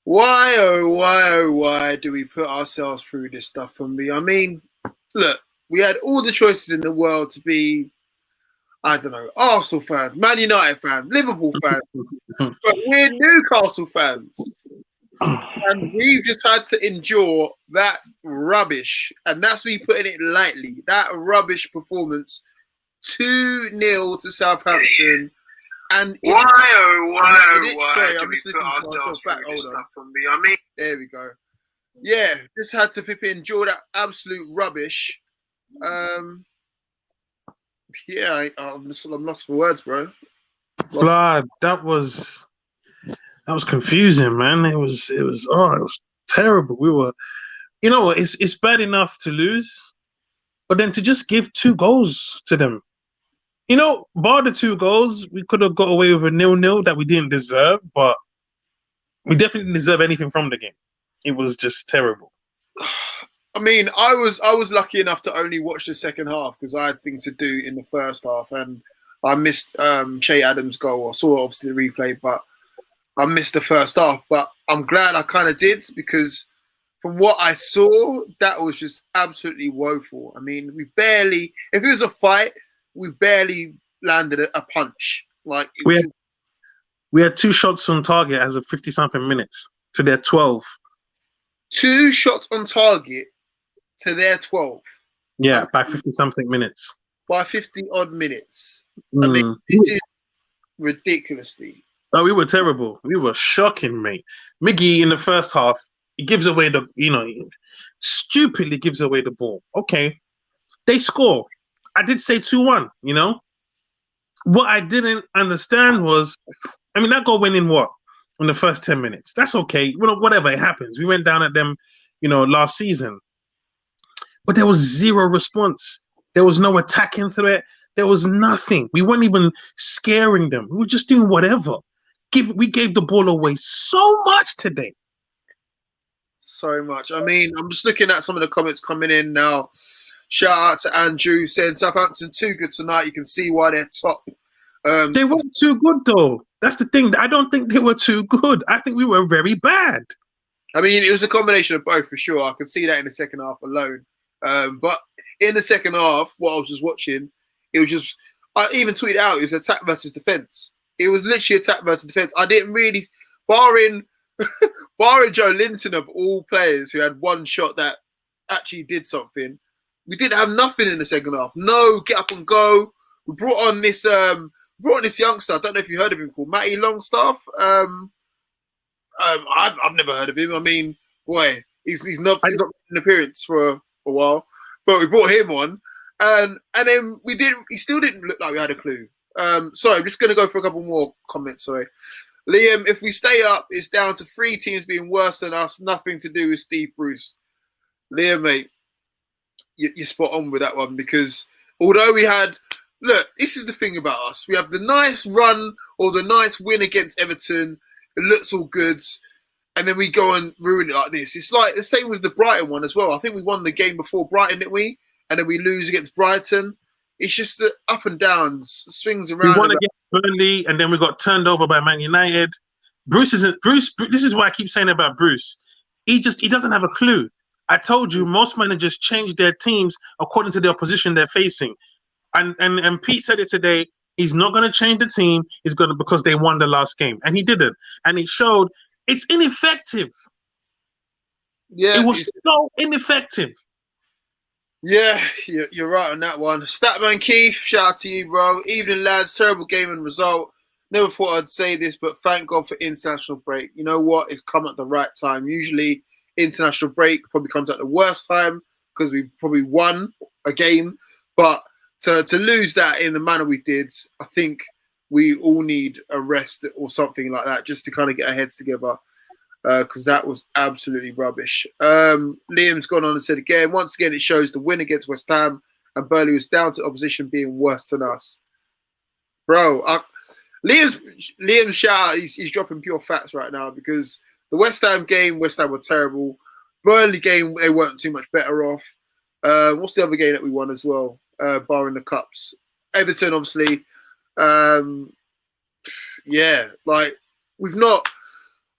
Why, oh, why do we put ourselves through this stuff for me? I mean, look, we had all the choices in the world to be, I don't know, Arsenal fans, Man United fans, Liverpool fans, but we're Newcastle fans. And we've just had to endure that rubbish. And that's me putting it lightly. That rubbish performance. 2-0 to Southampton. And why sorry, I'm do we just put ourselves through this stuff from me? I mean, there we go. Yeah, just had to endure that absolute rubbish. Yeah, I'm lost for words, bro. Blood, that was confusing, man. It was terrible. We were, you know what? It's bad enough to lose, but then to just give 2 goals to them. You know, bar the 2 goals, we could have got away with a 0-0 that we didn't deserve, but we definitely didn't deserve anything from the game. It was just terrible. I mean, I was lucky enough to only watch the second half because I had things to do in the first half, and I missed Che Adams' goal. I saw obviously the replay, but I missed the first half. But I'm glad I kind of did because from what I saw, that was just absolutely woeful. I mean, if it was a fight, we barely landed a punch. Like we had 2 shots on target as of 50-something minutes to their 12. 2 shots on target to their 12. Yeah, by 50-something minutes. By 50-odd minutes. I mean, this is ridiculously. Oh, we were terrible. We were shocking, mate. Miggy in the first half, he gives away stupidly gives away the ball. Okay, they score. I did say 2-1, you know? What I didn't understand was, I mean, that goal went in what? In the first 10 minutes. That's okay. Whatever, it happens. We went down at them, last season. But there was 0 response. There was no attacking threat. There was nothing. We weren't even scaring them. We were just doing whatever. We gave the ball away so much today. So much. I mean, I'm just looking at some of the comments coming in now. Shout out to Andrew saying Southampton too good tonight. You can see why they're top. They weren't too good though. That's the thing. I don't think they were too good. I think we were very bad. I mean, it was a combination of both for sure. I could see that in the second half alone. But in the second half, what I was just watching, it was just, I even tweeted out, it was attack versus defense. It was literally attack versus defense. I didn't really, barring Joe Linton of all players who had 1 shot that actually did something, we didn't have nothing in the second half. No get up and go. We brought on this youngster. I don't know if you heard of him, called Matty Longstaff. I've never heard of him. I mean, boy, he's not made an appearance for a while, but we brought him on, and then he still didn't look like we had a clue. Sorry, I'm just going to go for a couple more comments. Sorry, Liam. If we stay up, it's down to 3 teams being worse than us. Nothing to do with Steve Bruce. Liam, mate. You're spot on with that one because although look, this is the thing about us. We have the nice run or the nice win against Everton. It looks all good. And then we go and ruin it like this. It's like the same with the Brighton one as well. I think we won the game before Brighton, didn't we? And then we lose against Brighton. It's just the up and downs, swings around. We won against Burnley and then we got turned over by Man United. Bruce. This is why I keep saying about Bruce. He doesn't have a clue. I told you most managers change their teams according to the opposition they're facing. And Pete said it today. He's not going to change the team. He's going to, because they won the last game. And he didn't. And it showed it's ineffective. Yeah. It was so ineffective. Yeah, you're right on that one. Statman Keith, shout out to you, bro. Evening, lads. Terrible game and result. Never thought I'd say this, but thank God for international break. You know what? It's come at the right time. Usually international break probably comes at the worst time because we probably won a game. But to lose that in the manner we did, I think we all need a rest or something like that just to kind of get our heads together because that was absolutely rubbish. Liam's gone on and said again, once again, it shows the win against West Ham and Burnley was down to opposition being worse than us. Bro, Liam's shout out, he's dropping pure facts right now because the West Ham game, West Ham were terrible. Burnley game, they weren't too much better off. What's the other game that we won as well, barring the cups? Everton, obviously. Yeah, like we've not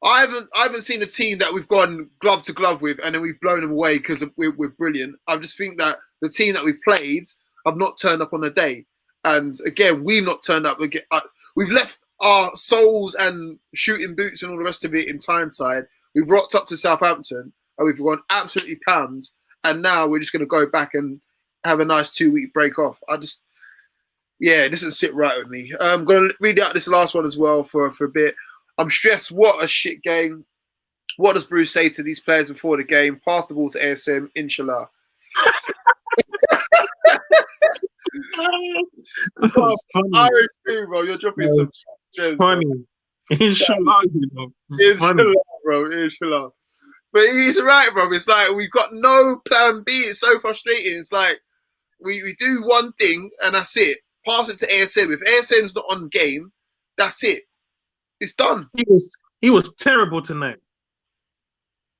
I haven't seen a team that we've gone glove to glove with and then we've blown them away because we're brilliant. I just think that the team that we've played have not turned up on the day, and again we've not turned up. We've left our souls and shooting boots and all the rest of it in Tyneside. We've rocked up to Southampton and we've gone absolutely pounds, and now we're just going to go back and have a nice 2-week break off. This doesn't sit right with me. I'm going to read out this last one as well for a bit. I'm stressed. What a shit game. What does Bruce say to these players before the game? Pass the ball to ASM, inshallah. Irish too, bro. You're dropping some gems, funny. Bro. Inshallah, inshallah, bro. Inshallah. But he's right, bro. It's like we've got no plan B. It's so frustrating. It's like we do one thing and that's it. Pass it to ASM. If ASM's not on game, that's it. It's done. He was terrible tonight.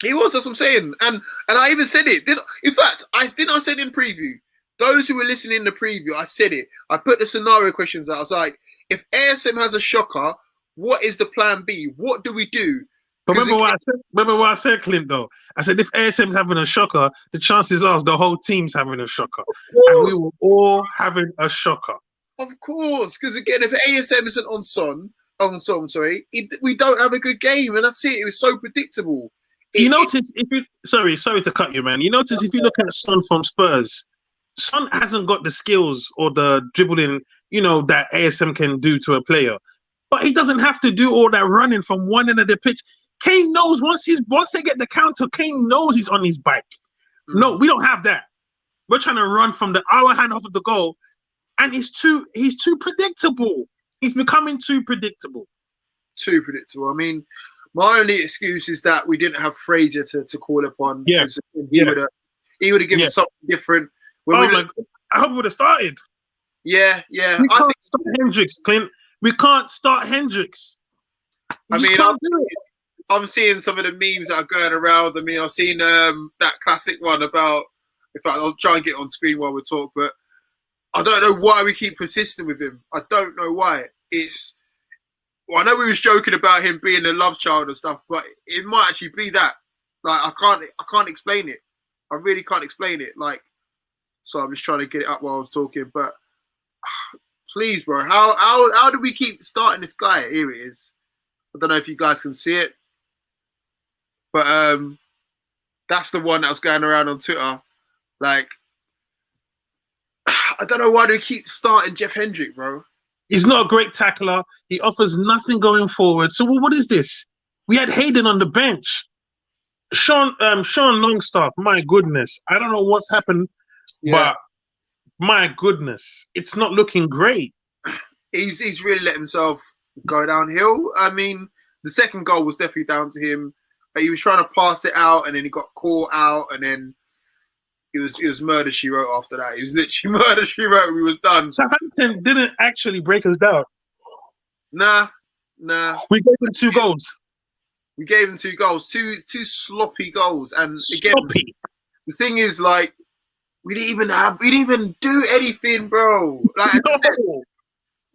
He was. That's what I'm saying. And I even said it. In fact, I said in preview. Those who were listening in the preview, I said it. I put the scenario questions out. I was like, if ASM has a shocker, what is the plan B? What do we do? Remember what I said, Clint, though? I said, if ASM's having a shocker, the chances are the whole team's having a shocker. And we were all having a shocker. Of course. Because again, if ASM isn't on song, we don't have a good game. And that's it. It was so predictable. Sorry to cut you, man. You notice if you look at Son from Spurs, Son hasn't got the skills or the dribbling, that ASM can do to a player. But he doesn't have to do all that running from one end of the pitch. Kane knows once they get the counter, Kane knows he's on his bike. No, we don't have that. We're trying to run from our hand off of the goal, and he's too predictable. He's becoming too predictable. Too predictable. I mean, my only excuse is that we didn't have Fraser to call upon. Yeah. He would have given something different. I hope we would have started. Yeah. We can't start Hendricks, Clint. We can't start Hendricks. I'm seeing some of the memes that are going around. I mean, I've seen that classic one about. In fact, I'll try and get it on screen while we talk, but I don't know why we keep persisting with him. I don't know why. I know we was joking about him being a love child and stuff, but it might actually be that. Like, I can't explain it. I really can't explain it. Like, so I'm just trying to get it up while I was talking. But please, bro, how do we keep starting this guy? Here it is. I don't know if you guys can see it, but that's the one that was going around on Twitter. Like, I don't know why do we keep starting Jeff Hendrick, bro. He's not a great tackler. He offers nothing going forward. So what is this? We had Hayden on the bench. Sean Longstaff, my goodness. I don't know what's happened, but my goodness, it's not looking great. He's really let himself go downhill. I mean, the second goal was definitely down to him. He was trying to pass it out, and then he got caught out, and then it was murder she wrote after that. It was literally murder she wrote. We was done. Southampton didn't actually break us down. Nah. We gave them 2 goals. We gave them 2 goals, two sloppy goals, and again, the thing is, like, we didn't even do anything, bro. Like, no.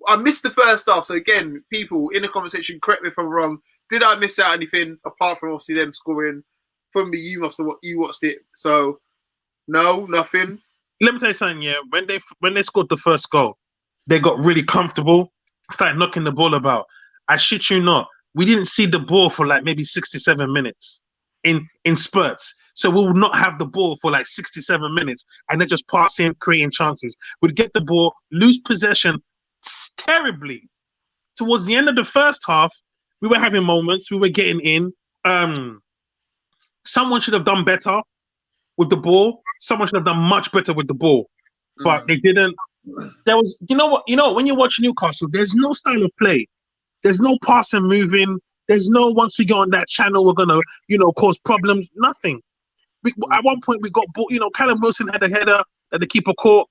I missed the first half. So again, people in the conversation, correct me if I'm wrong. Did I miss out anything apart from obviously them scoring? From me, you watched it. So no, nothing. Let me tell you something. Yeah, when they scored the first goal, they got really comfortable, started knocking the ball about. I shit you not, we didn't see the ball for like maybe 67 minutes in spurts. So we would not have the ball for like 67 minutes, and then just passing, creating chances. We'd get the ball, lose possession terribly. Towards the end of the first half, we were having moments. We were getting in. Someone should have done better with the ball. Someone should have done much better with the ball, but they didn't. There was, you know what? When you watch Newcastle, there's no style of play. There's no passing, moving. There's no once we go on that channel, we're gonna, cause problems. Nothing. At one point, we got, Callum Wilson had a header that the keeper caught.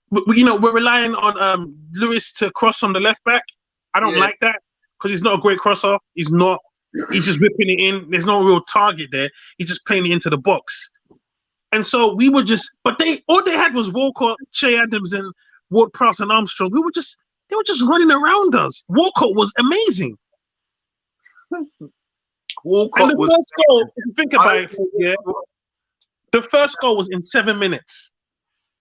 We're relying on Lewis to cross on the left back. I don't like that because he's not a great crosser. He's not. He's just whipping it in. There's no real target there. He's just playing it into the box. And so we were just, but all they had was Walcott, Che Adams, and Ward-Prowse and Armstrong. They were just running around us. Walcott was amazing. Walcott And the was first goal, if you think about it, yeah, the first goal was in 7 minutes.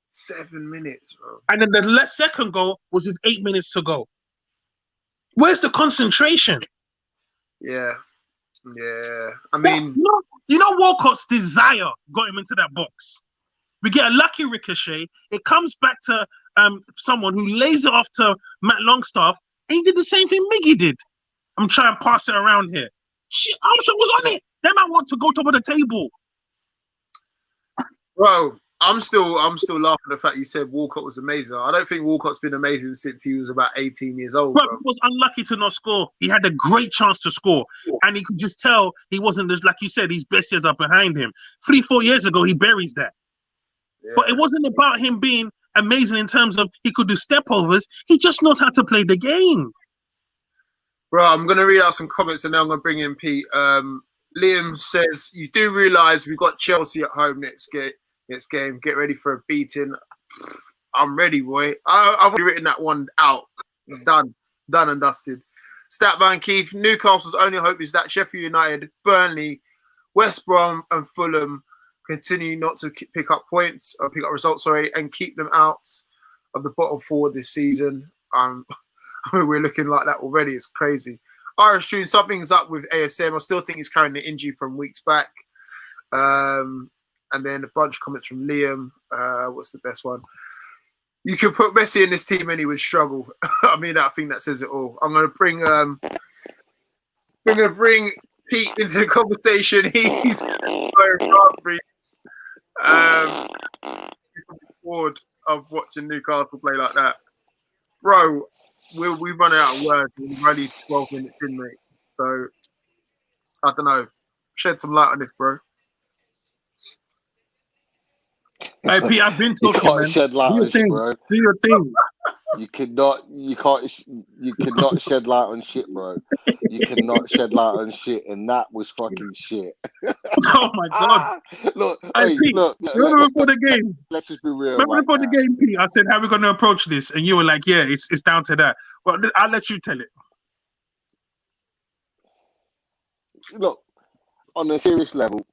7 minutes, bro. And then the second goal was with 8 minutes to go. Where's the concentration? Yeah. I mean, you know Walcott's desire got him into that box. We get a lucky ricochet. It comes back to someone who lays it off to Matt Longstaff, and he did the same thing Miggy did. I'm trying to pass it around here. Shit, Armstrong was on it. Then I want to go top of the table. bro, I'm still laughing at the fact you said Walcott was amazing. I don't think Walcott's been amazing since he was about 18 years old. Bro, he was unlucky to not score. He had a great chance to score, and he could just tell he wasn't just like you said. His best years are behind him. 3-4 years ago, he buries that. Yeah. But it wasn't about him being amazing in terms of he could do stepovers. He just knows how to play the game. Bro, I'm going to read out some comments and then I'm going to bring in Pete. Liam says, you do realise we've got Chelsea at home next game. Get ready for a beating. I'm ready, boy. I've already written that one out. Done and dusted. Statman Keith, Newcastle's only hope is that Sheffield United, Burnley, West Brom and Fulham continue not to pick up results, and keep them out of the bottom four this season. We're looking like that already. It's crazy. Irish Tune, something's up with ASM. I still think he's carrying the injury from weeks back. And then a bunch of comments from Liam. What's the best one? You can put Messi in this team and he would struggle. I mean, I think that says it all. I'm going to bring Pete into the conversation. He's bored of watching Newcastle play like that. Bro, we've run out of words. We're only 12 minutes in, mate. So, I don't know. Shed some light on this, bro. Hey, Pete, I've been talking, you can't man. shed light on shit, bro. Do your thing. You cannot shed light on shit, bro. You cannot shed light on shit, and that was fucking shit. Oh my god! Look, Pete, remember before the game? Let's just be real. Remember before the game, Pete? I said, "How are we going to approach this?" And you were like, "Yeah, it's down to that." Well, I'll let you tell it. Look, on a serious level,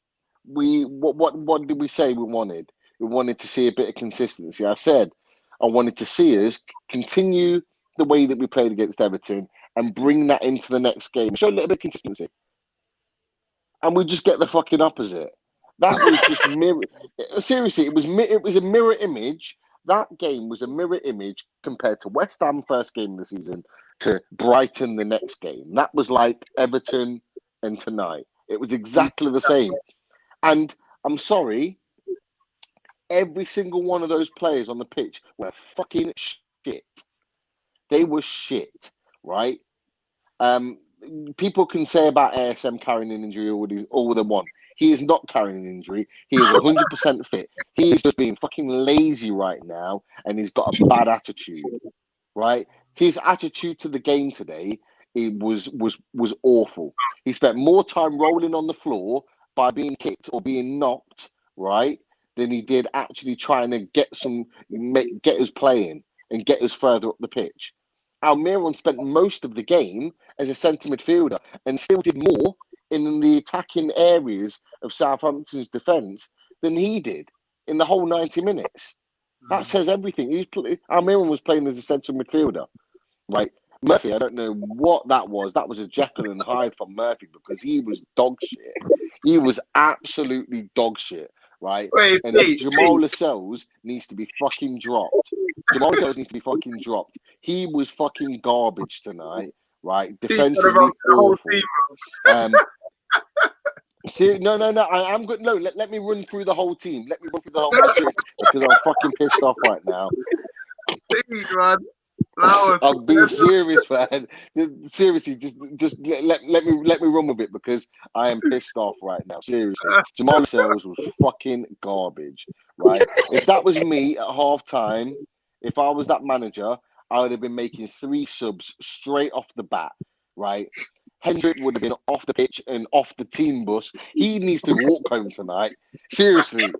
what did we say we wanted? We wanted to see a bit of consistency. I said I wanted to see us continue the way that we played against Everton and bring that into the next game. Show a little bit of consistency. And we just get the fucking opposite. That was just mirror. Seriously, it was a mirror image. That game was a mirror image compared to West Ham first game of the season to Brighton the next game. That was like Everton and tonight. It was exactly the same. And I'm sorry, every single one of those players on the pitch were fucking shit. They were shit, right? People can say about ASM carrying an injury all they want. He is not carrying an injury. He is 100% fit. He is just being fucking lazy right now, and he's got a bad attitude, right? His attitude to the game today, it was awful. He spent more time rolling on the floor by being kicked or being knocked, right, than he did actually trying to get us playing and get us further up the pitch. Almiron spent most of the game as a centre midfielder and still did more in the attacking areas of Southampton's defence than he did in the whole 90 minutes. That says everything. Almiron was playing as a central midfielder, right? Murphy, I don't know what that was. That was a Jekyll and Hyde from Murphy because he was dog shit. He was absolutely dog shit, right? Jamal Lascelles needs to be fucking dropped. He was fucking garbage tonight, right? Defensively awful. No. I am good. No, let me run through the whole team. Let me run through the whole team because I'm fucking pissed off right now. Please, man. I'm being serious, man. Seriously, just let me run with it because I am pissed off right now. Seriously, Jamal Lascelles was fucking garbage, right? If that was me at half time, if I was that manager, I would have been making 3 subs straight off the bat, right? Hendrick would have been off the pitch and off the team bus. He needs to walk home tonight. Seriously.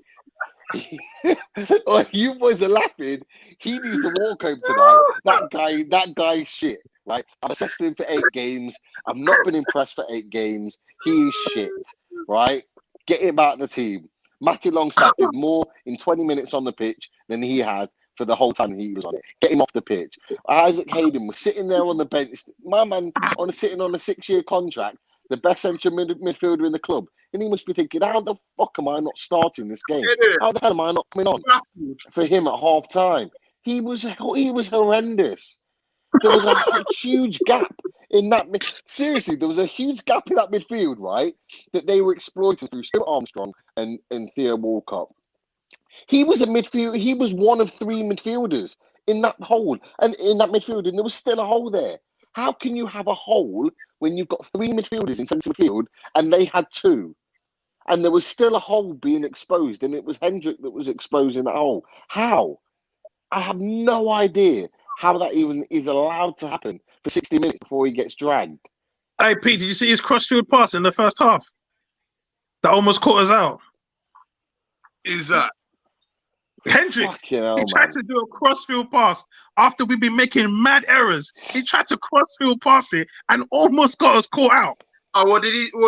You boys are laughing. He needs to walk home tonight. That guy's shit. right? I've assessed him for 8 games. I've not been impressed for 8 games. He is shit, right? Get him out of the team. Matty Longstaff did more in 20 minutes on the pitch than he had for the whole time he was on it. Get him off the pitch. Isaac Hayden was sitting there on the bench. My man sitting on a 6-year contract, the best central midfielder in the club. And he must be thinking, how the fuck am I not starting this game? How the hell am I not coming on for him at half time? He was horrendous. There was a huge gap in that. Seriously, there was a huge gap in that midfield, right? That they were exploiting through Stuart Armstrong and Theo Walcott. He was a midfield. He was one of 3 midfielders in that hole, and in that midfield, and there was still a hole there. How can you have a hole when you've got 3 midfielders in centre midfield and they had 2? And there was still a hole being exposed, and it was Hendrick that was exposing that hole. How? I have no idea how that even is allowed to happen for 60 minutes before he gets dragged. Hey, Pete, did you see his crossfield pass in the first half? That almost caught us out. Is that? Hendrick, he tried to do a crossfield pass after we've been making mad errors. He tried to crossfield pass it and almost got us caught out. Oh, what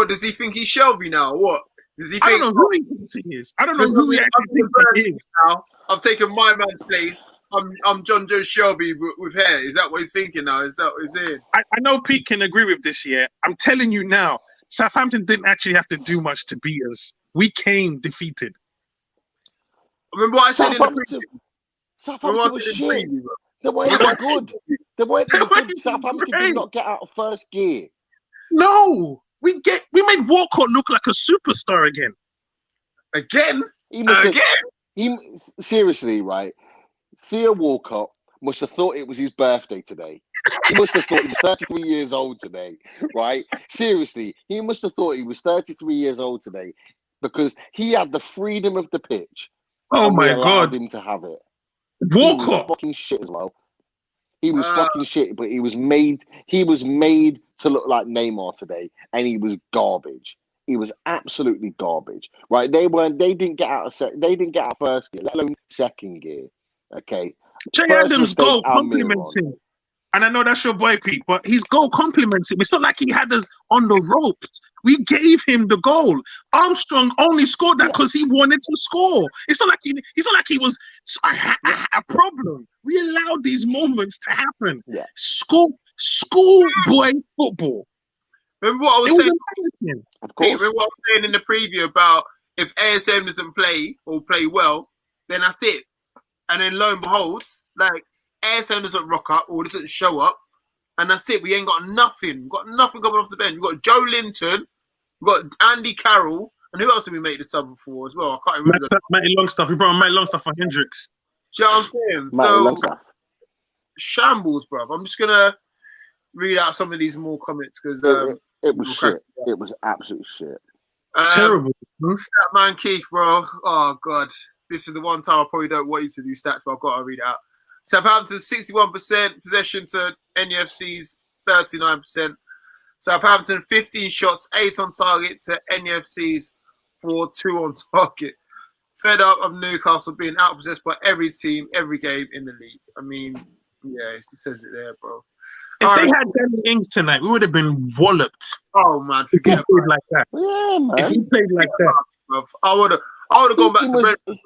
does he think he's Shelby now? What? Does he think? I don't know who he thinks he is. I don't know who he actually thinks he is. Now, I've taken my man's place. I'm John Joe Shelby with hair. Is that what he's thinking now? Is that what he's saying? I know Pete can agree with this year. I'm telling you now, Southampton didn't actually have to do much to beat us. We came defeated. Remember what I said in the preview? Southampton was shit. They weren't good. They weren't good. Southampton did not get out of first gear. No, we made Walcott look like a superstar again. Again? Seriously, right? Theo Walcott must have thought it was his birthday today. He must have thought he was 33 years old today, right? Seriously, he must have thought he was 33 years old today because he had the freedom of the pitch. Oh my God! Him to have it. Walcott he was fucking shit as well. He was fucking shit, but he was made to look like Neymar today, and he was garbage. He was absolutely garbage. Right? They didn't get out of first gear, let alone second gear. Okay. Jay Adams' goal compliments him. And I know that's your boy, Pete, but his goal compliments him. It's not like he had us on the ropes. We gave him the goal. Armstrong only scored that because he wanted to score. It's not like he was a problem. We allowed these moments to happen. Yeah. Schoolboy football. Remember what I was saying? Of course. Remember what I was saying in the preview about if ASM doesn't play or play well, then that's it. And then lo and behold, like ASM doesn't rock up or doesn't show up, and that's it. We ain't got nothing. We've got nothing coming off the bench. We've got Joe Linton, we've got Andy Carroll, and who else did we make the sub for as well? I can't remember. Matty Longstaff. We brought on Matty Longstaff for Hendricks. Do you know what I'm saying? So shambles, bruv. I'm just gonna read out some of these more comments because it was shit. It was absolute shit. Terrible. Statman Keith, bro. Oh God. This is the one time I probably don't want you to do stats, but I've got to read it out. Southampton 61% possession to NUFC's 39%. Southampton 15 shots, 8 on target to NUFC's 4-2 on target. Fed up of Newcastle being outpossessed by every team, every game in the league. I mean, yeah, it says it there, bro. If they had Danny Ings tonight, we would have been walloped. Oh man, forget if he played like that. Yeah, man. If he played like that. I would have gone back to Brentford.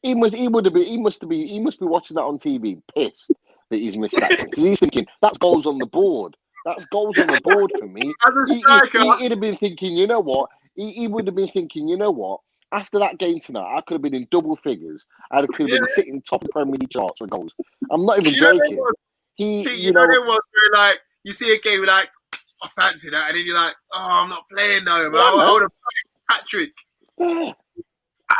He must be watching that on TV, pissed that he's missed that because he's thinking that's goals on the board. That's goals on the board for me. He'd have been thinking, you know what? He would have been thinking, you know what? After that game tonight, I could have been in double figures. I could have been sitting top of the Premier League charts for goals. I'm not even joking. You know, it was where like you see a game like I fancy that, and then you're like, oh, I'm not playing no, man. I would have played Patrick. Yeah.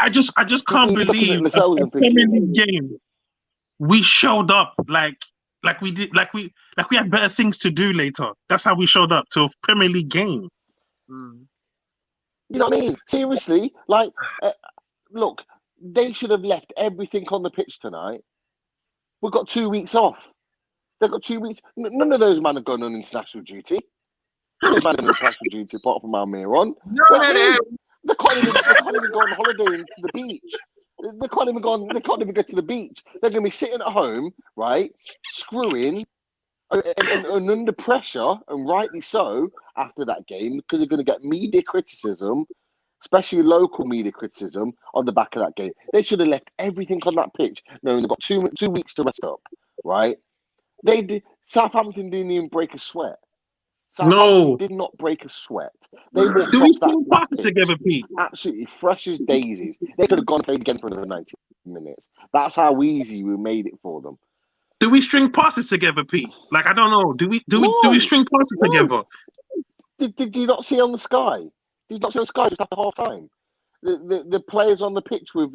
I just can't believe a Premier League game. We showed up like we had better things to do later. That's how we showed up to a Premier League game. You know what I mean? Seriously, like, look, they should have left everything on the pitch tonight. We've got 2 weeks off. They've got 2 weeks. None of those men have gone on international duty. None of those men on international duty apart from Almiron. They can't even go on holiday to the beach. They can't even go to the beach. They're going to be sitting at home, right, screwing And under pressure, and rightly so, after that game, because they're going to get media criticism, especially local media criticism, on the back of that game. They should have left everything on that pitch, knowing they've got 2 weeks to rest up, right? Southampton didn't even break a sweat. Southampton did not break a sweat. They walked Do we off string that passes pitch together, Pete? absolutely fresh as daisies. They could have gone and played again for another 90 minutes. That's how easy we made it for them. Do we string passes together, Pete? Like, I don't know. Do we string passes together? Did you not see on the sky? Did you not see on the sky just after half time? The players on the pitch with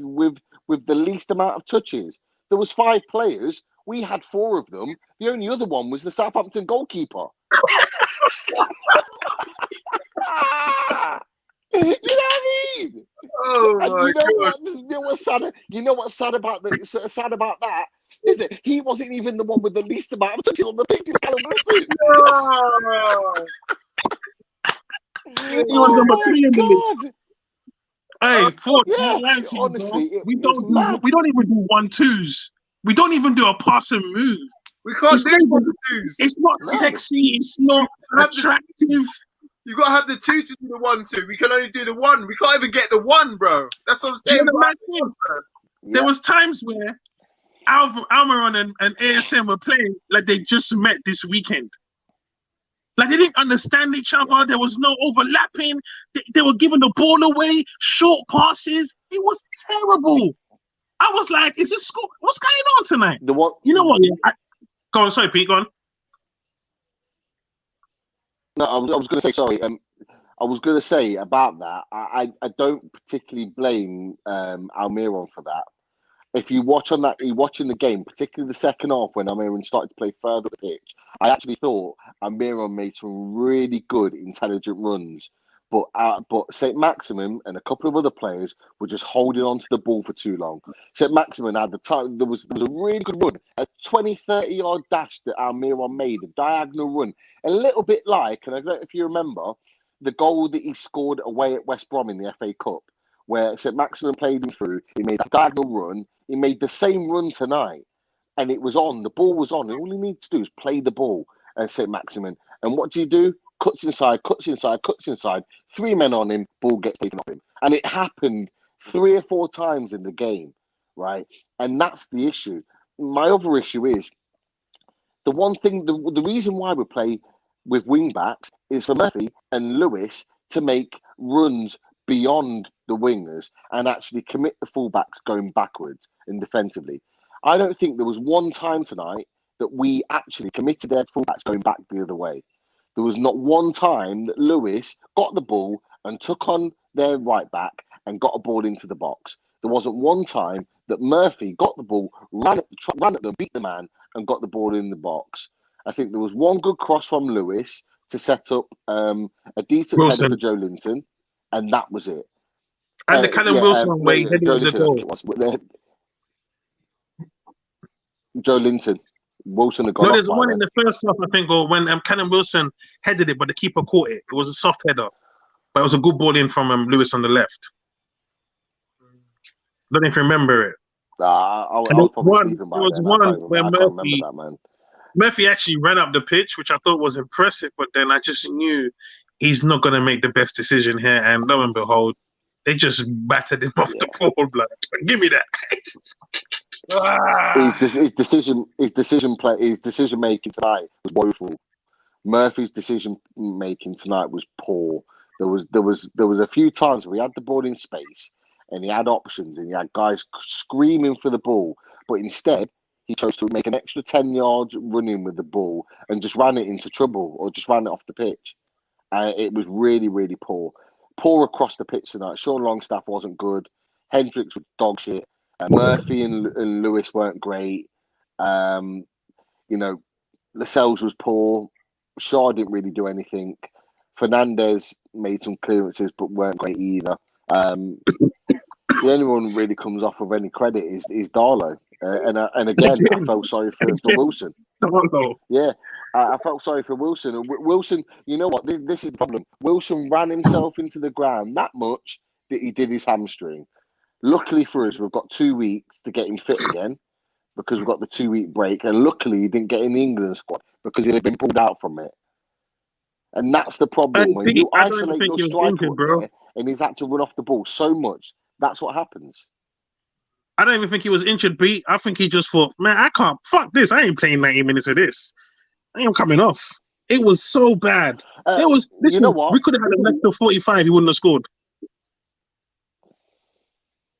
the least amount of touches. There was 5 players. We had 4 of them. The only other one was the Southampton goalkeeper. You know what I mean? Oh And my God. You know what's sad about that? Is that he wasn't even the one with the least amount of touches on the pitch. It was Callum Wilson. He was number 3 in the list. Hey, Ford, honestly, we don't even do 1-2s. We don't even do a pass and move. We can't do 1-2s. It's not sexy. It's not attractive. You got to have the 2 to do the 1-2. We can only do the 1. We can't even get the 1, bro. That's what I'm saying. There was times where Almiron and ASM were playing like they just met this weekend. Like they didn't understand each other. There was no overlapping. They were giving the ball away, short passes. It was terrible. I was like, "Is this school? What's going on tonight?" You know what? Go on, sorry, Pete. Go on. No, I was going to say sorry. I was going to say about that. I don't particularly blame Almiron for that. If you're watching the game, particularly the second half when Almiron started to play further up the pitch, I actually thought Almiron made some really good, intelligent runs. But St. Maximin and a couple of other players were just holding on to the ball for too long. St. Maximin had the time. There was a really good run, a 20-30 yard dash that Almiron made, a diagonal run, a little bit like, and I don't know if you remember, the goal that he scored away at West Brom in the FA Cup, where St. Maximin played him through. He made a diagonal run. He made the same run tonight, and it was on. The ball was on. And all he needs to do is play the ball, St. Maximin. And what do you do? Cuts inside. 3 men on him, ball gets taken off him. And it happened 3 or 4 times in the game, right? And that's the issue. My other issue is the one thing, the reason why we play with wing backs is for Murphy and Lewis to make runs beyond the wingers and actually commit the fullbacks going backwards and defensively. I don't think there was one time tonight that we actually committed their fullbacks going back the other way. There was not one time that Lewis got the ball and took on their right back and got a ball into the box. There wasn't one time that Murphy got the ball, ran at them, beat the man, and got the ball in the box. I think there was one good cross from Lewis to set up a decent header for Joe Linton, and that was it. And the Callum Wilson way heading the goal. Joe Linton. Wilson had gone No, there's off one in the first half, I think, or when Callum Wilson headed it, but the keeper caught it. It was a soft header, but it was a good ball in from Lewis on the left. Don't know if you remember it. I was probably sleeping by then. There was one where Murphy actually ran up the pitch, which I thought was impressive, but then I just knew he's not going to make the best decision here, and lo and behold, they just battered him off the ball. Blood. Give me that. His decision making tonight was woeful. Murphy's decision making tonight was poor. There was a few times where he had the ball in space and he had options and he had guys screaming for the ball, but instead he chose to make an extra 10 yards running with the ball and just ran it into trouble or just ran it off the pitch. It was really, really poor. Poor across the pitch tonight. Sean Longstaff wasn't good. Hendricks was dog shit. Murphy and Lewis weren't great. Lascelles was poor. Shaw didn't really do anything. Fernandez made some clearances but weren't great either. The only one who really comes off of any credit is Darlow. And again, I felt sorry for Wilson. Yeah, I felt sorry for Wilson. And Wilson, you know what? This is the problem. Wilson ran himself into the ground that much that he did his hamstring. Luckily for us, we've got 2 weeks to get him fit again because we've got the 2 week break. And luckily, he didn't get in the England squad because he'd have been pulled out from it. And that's the problem. When you isolate your striker there and he's had to run off the ball so much, that's what happens. I don't even think he was injured, Pete. I think he just thought, man, I can't, fuck this. I ain't playing 90 minutes with this. I ain't coming off. It was so bad. Listen, you know what? We could have had him left till 45. He wouldn't have scored.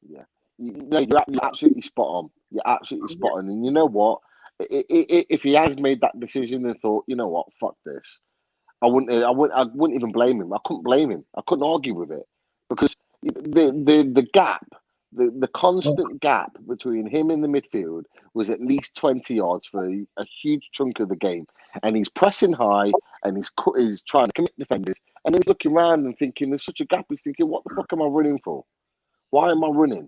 Yeah. You're absolutely spot on. You're absolutely spot on. And you know what? If he has made that decision and thought, you know what, fuck this, I wouldn't even blame him. I couldn't blame him. I couldn't argue with it because the gap, the constant gap between him and the midfield was at least 20 yards for a huge chunk of the game. And he's pressing high and he's trying to commit defenders. And he's looking around and thinking, there's such a gap. He's thinking, what the fuck am I running for? Why am I running?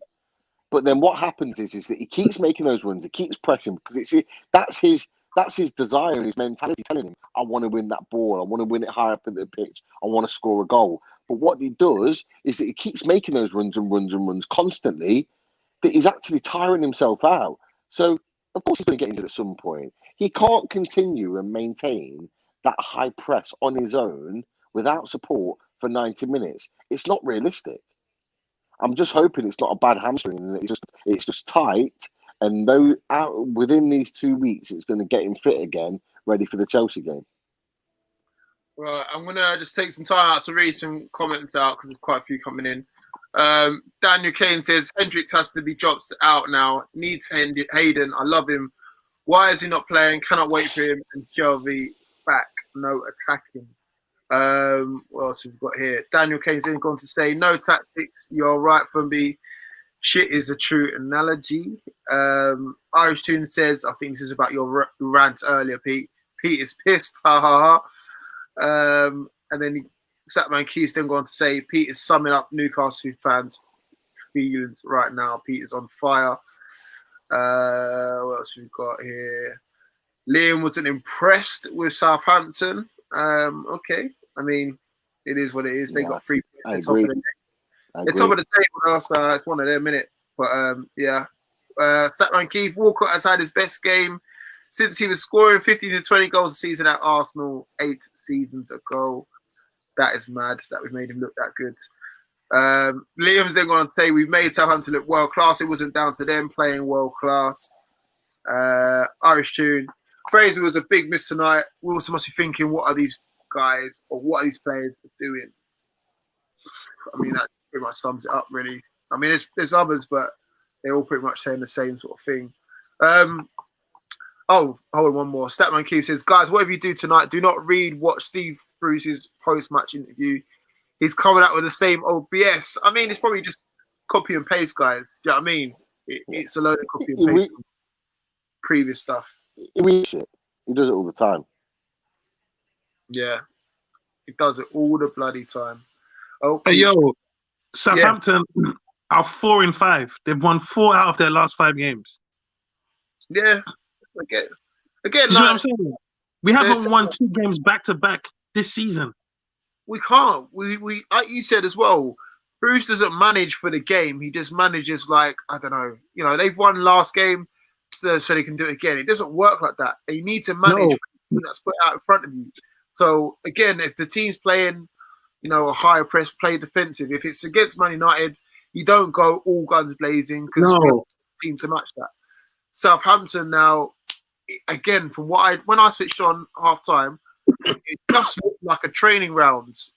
But then what happens is that he keeps making those runs. He keeps pressing because that's his desire and his mentality telling him, I want to win that ball. I want to win it high up in the pitch. I want to score a goal. But what he does is that he keeps making those runs constantly that he's actually tiring himself out. So, of course, he's going to get injured at some point. He can't continue and maintain that high press on his own without support for 90 minutes. It's not realistic. I'm just hoping it's not a bad hamstring and it's just tight. And though within these 2 weeks, it's going to get him fit again, ready for the Chelsea game. Right, I'm going to just take some time out to read some comments out because there's quite a few coming in. Daniel Kane says, Hendricks has to be dropped out now. Needs Hayden. I love him. Why is he not playing? Cannot wait for him. And Shelby back. No attacking. What else have we got here? Daniel Kane's then gone to say, no tactics. You're right for me. Shit is a true analogy. Irish Tune says, I think this is about your rant earlier, Pete. Pete is pissed. Ha ha ha. And then Satman Keith's then gone to say, Pete is summing up Newcastle fans' feelings right now. Pete is on fire. What else have we got here? Liam wasn't impressed with Southampton. Okay. I mean, it is what it is. They got 3 points at the top of the game. The top of the table, so it's one of them, innit? But yeah. Statman Keith, Walcott has had his best game since he was scoring 15 to 20 goals a season at Arsenal 8 seasons ago. That is mad that we've made him look that good. Liam's then going to say we've made Southampton look world class. It wasn't down to them playing world class. Irish Tune. Fraser was a big miss tonight. We also must be thinking, what are these guys or what are these players doing? I mean, that pretty much sums it up, really. I mean, there's others, but they're all pretty much saying the same sort of thing. Oh, hold on, one more. Statman Q says, guys, whatever you do tonight, do not watch Steve Bruce's post-match interview. He's coming out with the same old BS. I mean, it's probably just copy and paste, guys. Do you know what I mean? It's a load of copy and paste from previous stuff. He does it all the time. Yeah, he does it all the bloody time. Oh, hey, yo, Southampton are 4-5. They've won 4 out of their last 5 games. Yeah, again, you know what I'm saying? We haven't won 2 games back to back this season. We can't. We like you said as well. Bruce doesn't manage for the game. He just manages like, I don't know. You know, they've won last game, so they can do it again. It doesn't work like that. You need to manage that's put out in front of you. So again, if the team's playing, you know, a higher press, play defensive. If it's against Man United, you don't go all guns blazing because we have a team to match that. Southampton now, again, from when I switched on half time, it just looked like a training rounds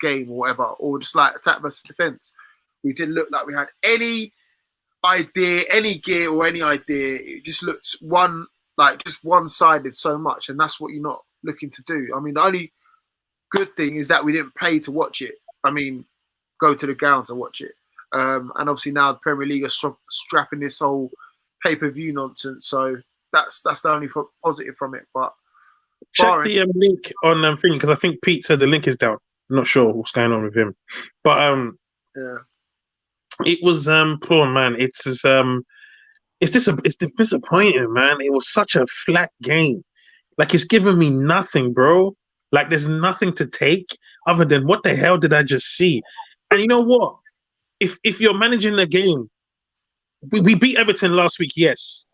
game or whatever, or just like attack versus defense. We didn't look like we had any idea, any gear or any idea. It just looked one-sided so much, and that's what you're not looking to do. I mean, the only good thing is that we didn't pay to watch it. I mean, go to the ground to watch it. And obviously now the Premier League are strapping this whole pay-per-view nonsense. So that's the only positive from it. But check the link on thing, because I think Pete said the link is down. I'm not sure what's going on with him. But it was poor, man. It's disappointing, man. It was such a flat game. Like, it's giving me nothing, bro. Like, there's nothing to take other than what the hell did I just see? And you know what? If you're managing the game, we beat Everton last week, yes.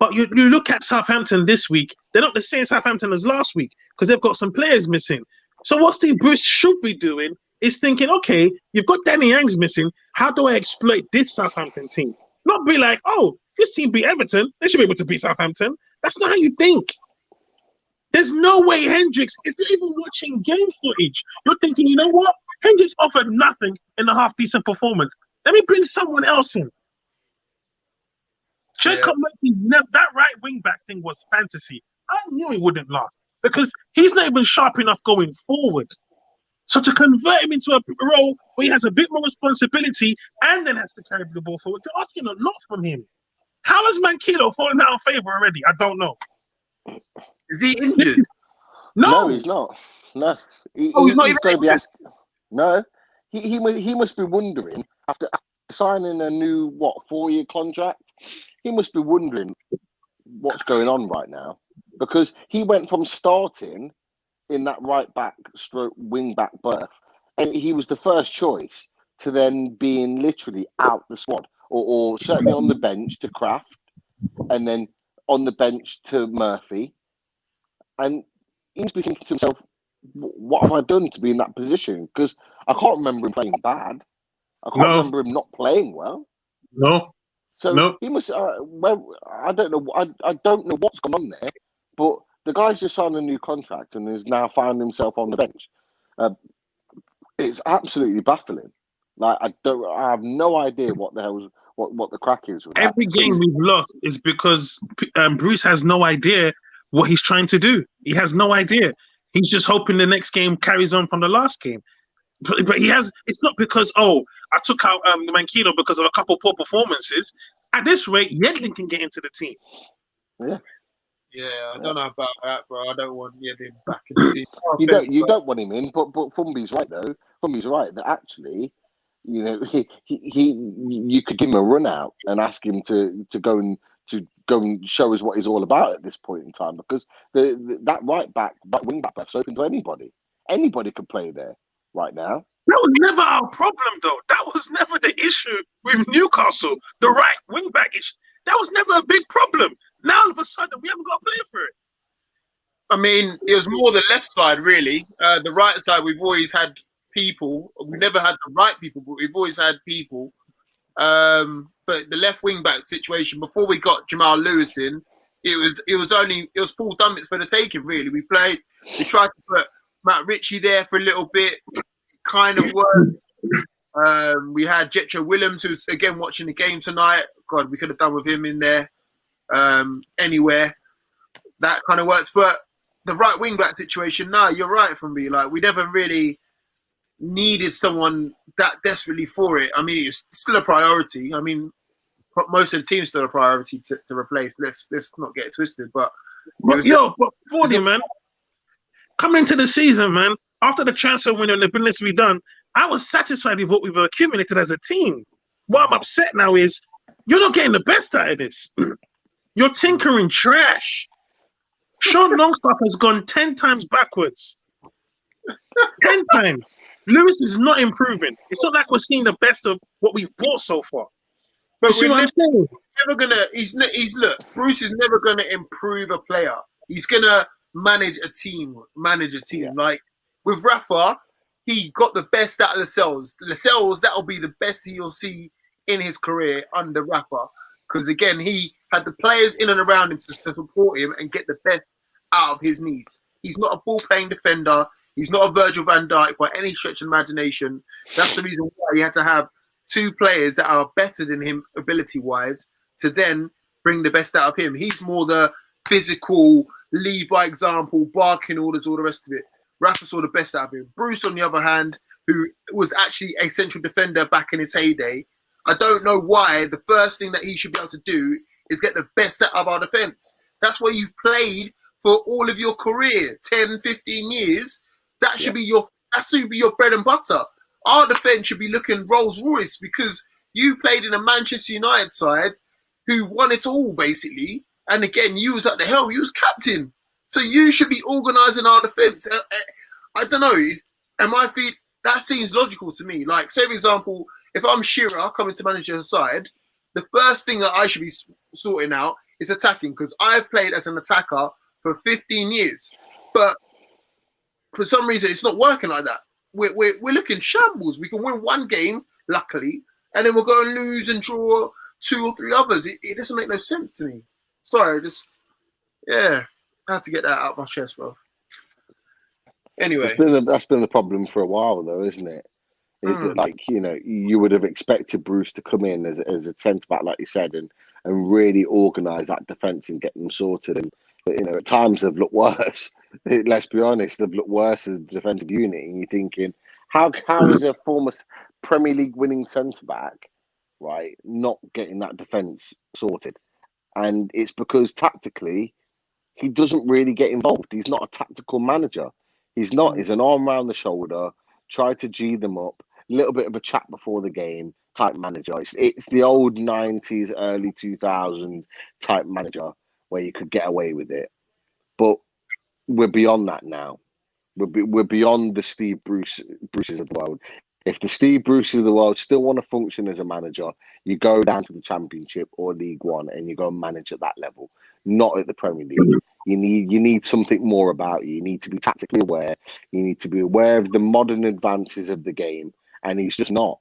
But you look at Southampton this week, they're not the same Southampton as last week because they've got some players missing. So what Steve Bruce should be doing is thinking, okay, you've got Danny Ings missing. How do I exploit this Southampton team? Not be like, oh, this team beat Everton. They should be able to beat Southampton. That's not how you think. There's no way Hendricks, if you're even watching game footage, you're thinking, you know what? Hendricks offered nothing in a half-decent performance. Let me bring someone else in. Jacob Murphy's that right wing back thing was fantasy. I knew it wouldn't last because he's not even sharp enough going forward. So to convert him into a role where he has a bit more responsibility and then has to carry the ball forward, they're asking a lot from him. How has Manquillo fallen out of favor already? I don't know. Is he injured? No, he's not. No, he's not even going to be asked. No, he must be wondering after signing a new 4-year contract. He must be wondering what's going on right now because he went from starting in that right back stroke wing back berth, and he was the first choice to then being literally out the squad or certainly on the bench to Kraft, and then on the bench to Murphy, and he must be thinking to himself, "What have I done to be in that position?" Because I can't remember him playing bad. I can't remember him not playing well. No. So he must. Well, I don't know. I don't know what's gone on there, but the guy's just signed a new contract and has now found himself on the bench. It's absolutely baffling. Like I have no idea what the hell what the crack is. With Every game we've lost is because Bruce has no idea what he's trying to do. He has no idea. He's just hoping the next game carries on from the last game. But he has. It's not because I took out the Manquillo because of a couple poor performances. At this rate, Yedlin can get into the team. Yeah, I don't know about that, bro. I don't want Yedlin back in the team. You don't want him in, but Fumby's right though. Fumby's right that actually, you know, you could give him a run out and ask him to go and show us what he's all about at this point in time because that right wing back is open to anybody. Anybody could play there right now. That was never our problem, though. That was never the issue with Newcastle. The right wing back issue. That was never a big problem. Now all of a sudden we haven't got a player for it. I mean, it was more the left side, really. The right side, we've always had people. We've never had the right people, but we've always had people. But the left wing back situation before we got Jamal Lewis in, it was Paul Dummett's for the taking. Really, we tried to put Matt Ritchie there for a little bit, kind of worked. We had Jetro Willems, who's again watching the game tonight. God, we could have done with him in there anywhere. That kind of works. But the right wing back situation, no, you're right from me. Like, we never really needed someone that desperately for it. I mean, it's still a priority. I mean, most of the team's still a priority to replace. Let's not get it twisted. But Fordy, man, coming into the season, man, after the transfer window and the business we've done, I was satisfied with what we've accumulated as a team. What I'm upset now is you're not getting the best out of this. You're tinkering trash. Sean Longstaff has gone 10 times backwards. 10 times. Lewis is not improving. It's not like we're seeing the best of what we've bought so far. But we're never gonna. Look. Bruce is never gonna improve a player. He's gonna manage a team. Yeah. Like with Rafa, he got the best out of Lascelles. Lascelles, that'll be the best he'll see in his career under Rafa. Because again, he had the players in and around him to support him and get the best out of his needs. He's not a ball-playing defender. He's not a Virgil van Dijk by any stretch of imagination. That's the reason why he had to have two players that are better than him ability-wise to then bring the best out of him. He's more the physical, lead by example, barking orders, all the rest of it. Rafa saw the best out of him. Bruce, on the other hand, who was actually a central defender back in his heyday, I don't know why the first thing that he should be able to do is get the best out of our defence. That's where you've played for all of your career, 10, 15 years. That should be your bread and butter. Our defence should be looking Rolls Royce because you played in a Manchester United side who won it all, basically. And again, you was at the helm, you was captain. So you should be organising our defence. I don't know. That seems logical to me. Like, say, for example, if I'm Shearer coming to manage the side, the first thing that I should be sorting out it's attacking. Because I've played as an attacker for 15 years, but for some reason it's not working like that. We're looking shambles. We can win one game, luckily, and then we'll go and lose and draw 2 or 3 others. It doesn't make no sense to me. Sorry, I had to get that out of my chest, bro. Anyway, that's been the problem for a while, though, isn't it? Is that, like, you know, you would have expected Bruce to come in as a centre back, like you said, and really organise that defence and get them sorted. And, you know, at times they've looked worse. Let's be honest, they've looked worse as a defensive unit. And you're thinking, how is a former Premier League winning centre back, right, not getting that defence sorted? And it's because tactically, he doesn't really get involved. He's not a tactical manager. He's not. He's an arm around the shoulder, try to G them up, a little bit of a chat before the game type manager. It's the old 90s, early 2000s type manager where you could get away with it. But we're beyond that now. We're beyond the Steve Bruces of the world. If the Steve Bruces of the world still want to function as a manager, you go down to the Championship or League One and you go and manage at that level, not at the Premier League. You need something more about you. You need to be tactically aware. You need to be aware of the modern advances of the game, and he's just not.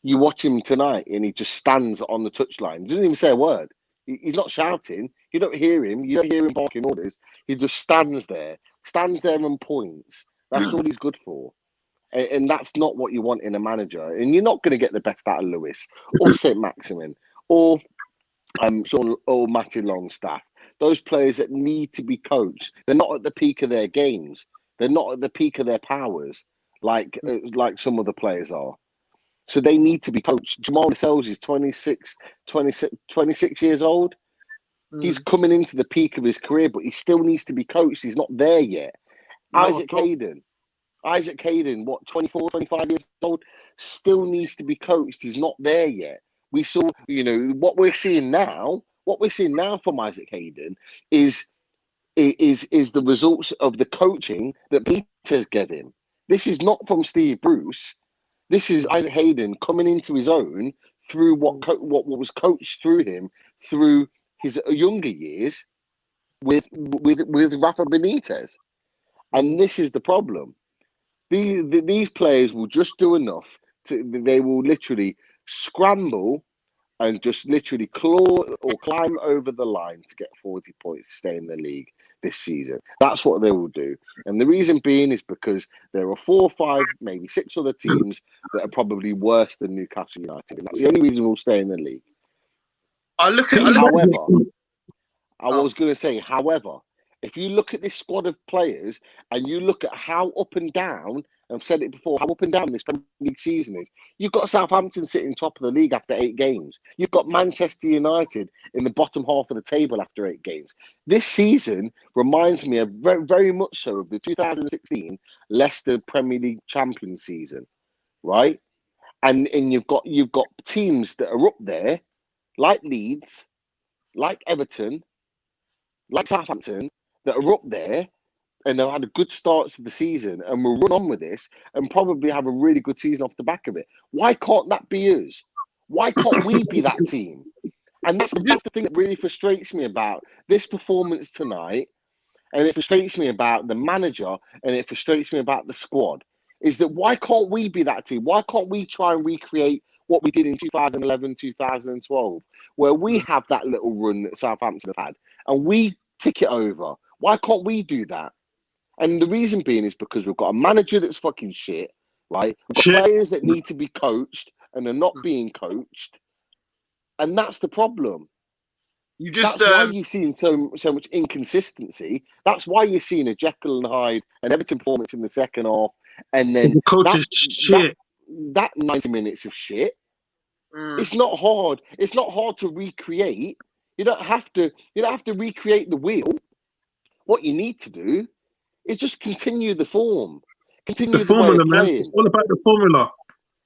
You watch him tonight, and he just stands on the touchline. He doesn't even say a word. He's not shouting. You don't hear him. You don't hear him barking orders. He just stands there and points. That's all he's good for. And that's not what you want in a manager. And you're not going to get the best out of Lewis or St. Maximin or Sean or Matty Longstaff. Those players that need to be coached. They're not at the peak of their games. They're not at the peak of their powers like some of the players are. So they need to be coached. Jamal Lascelles is 26 years old. He's coming into the peak of his career, but he still needs to be coached. He's not there yet. Isaac Hayden, what, 24, 25 years old, still needs to be coached. He's not there yet. We saw, what we're seeing now from Isaac Hayden is the results of the coaching that Peters gave him. This is not from Steve Bruce. This is Isaac Hayden coming into his own through what was coached through him through his younger years with Rafa Benitez. And this is the problem. These players will just do enough they will literally scramble and just literally claw or climb over the line to get 40 points to stay in the league this season. That's what they will do. And the reason being is because there are 4 or 5, maybe 6 other teams that are probably worse than Newcastle United. And that's the only reason we'll stay in the league. However, if you look at this squad of players and you look at how up and down, I've said it before, how up and down this Premier League season is. You've got Southampton sitting top of the league after 8 games. You've got Manchester United in the bottom half of the table after 8 games. This season reminds me of very, very much so of the 2016 Leicester Premier League champion season, right? And you've got teams that are up there, like Leeds, like Everton, like Southampton, that are up there. And they've had a good start to the season and we'll run on with this and probably have a really good season off the back of it. Why can't that be us? Why can't we be that team? And that's the thing that really frustrates me about this performance tonight. And it frustrates me about the manager and it frustrates me about the squad. Is that why can't we be that team? Why can't we try and recreate what we did in 2011, 2012, where we have that little run that Southampton have had and we tick it over? Why can't we do that? And the reason being is because we've got a manager that's fucking shit, right? We've got players that need to be coached and are not being coached. And that's the problem. That's why you're seeing so much inconsistency. That's why you're seeing a Jekyll and Hyde and Everton performance in the second half. And then the coach is shit. That 90 minutes of shit. It's not hard. It's not hard to recreate. You don't have to recreate the wheel. What you need to do is just continue the form. Continue the formula, man. It's all about the formula.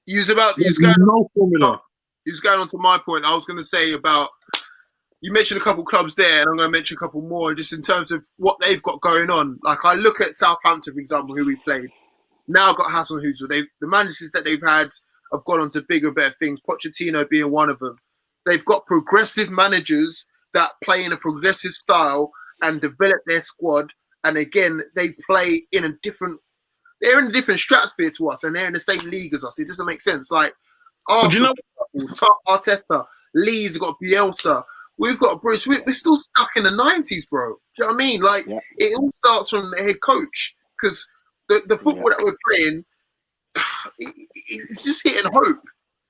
No formula. He was going on to my point. I was going to say about, you mentioned a couple clubs there, and I'm going to mention a couple more, just in terms of what they've got going on. Like, I look at Southampton, for example, who we played. Now got Hassan Huzel. The managers that they've had have gone on to bigger and better things, Pochettino being one of them. They've got progressive managers that play in a progressive style and develop their squad. And again, they play in a different. They're in a different stratosphere to us, and they're in the same league as us. It doesn't make sense. Like Arsenal, Arteta, Leeds got Bielsa. We've got Bruce. We're still stuck in the 90s, bro. Do you know what I mean? Like it all starts from the head coach, because the football that we're playing, it's just hitting hope.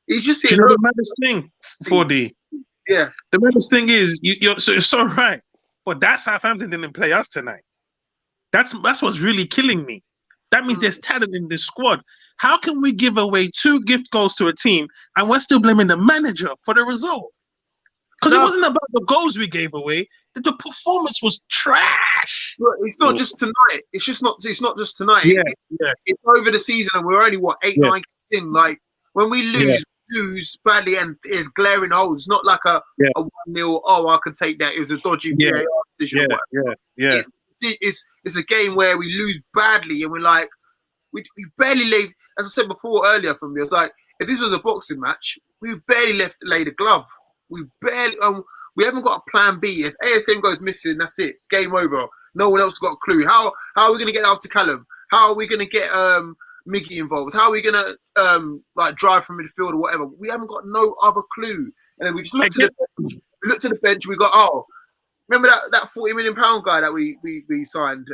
He's just hitting hope. The maddest thing, 4D. Yeah. The maddest thing is you're so right, but that Southampton didn't play us tonight. That's what's really killing me. That means there's talent in this squad. How can we give away 2 gift goals to a team and we're still blaming the manager for the result? Because it wasn't about the goals we gave away. The performance was trash. Look, it's not just tonight. It's not just tonight. It's over the season, and we're only 8-9 games in. Like when we lose badly, and there's glaring holes. It's not like a 1-0. Oh, I can take that. It was a dodgy VAR decision. It's a game where we lose badly, and we're like, we barely laid. As I said before earlier, from me, I was like, if this was a boxing match, we barely laid a glove. We barely. We haven't got a plan B. If ASM goes missing, that's it. Game over. No one else got a clue. How are we going to get out to Callum? How are we going to get Miggy involved? How are we going to like drive from midfield or whatever? We haven't got no other clue. And then we just looked at the bench. We looked at the bench. We got remember that £40 million guy that we signed?